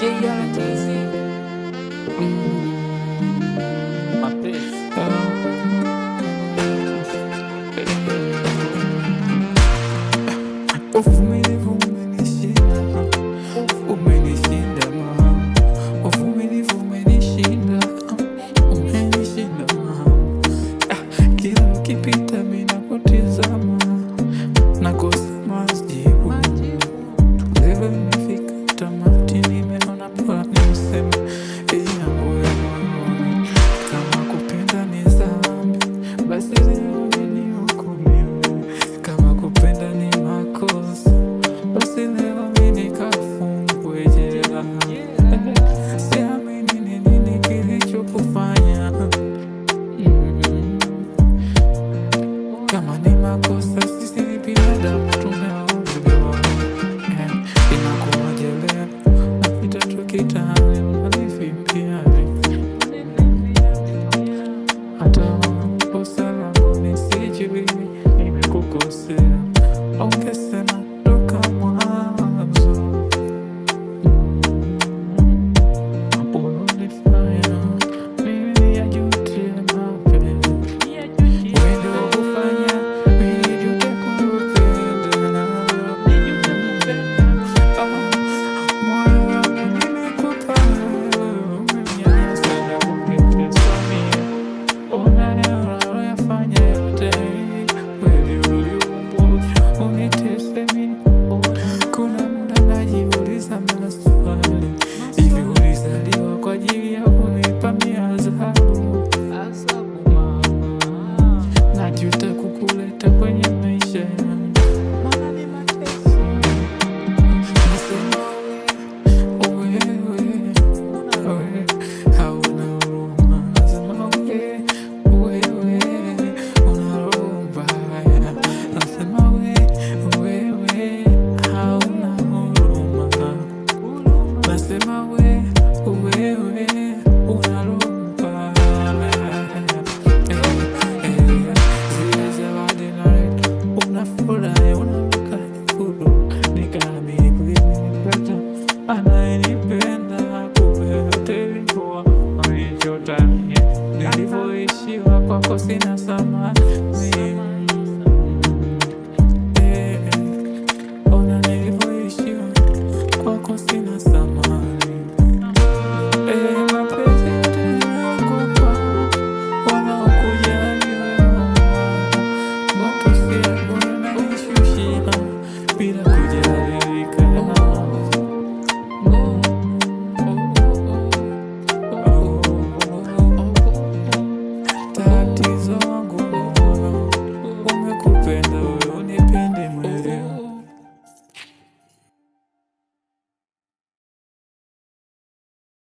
JRTZ mapenzi uvumilivu umenishinda mama, uvumilivu umenishinda mama. Kila nikipita mimi nakutizama, nakosa majibu. Leo nimefika tamati, nimeona bora niseme yangu ya moyoni. Kama kupenda ni dhambi, basi leo nihukumiwe. Kama kupenda ni makosa, basi leo mimi nikafungwe jela. Siamini ni nini kilichokufanya. Kama ni makosa, sisi ni binadamu, tumeumbwa. Inakuwaje leo napita tukitana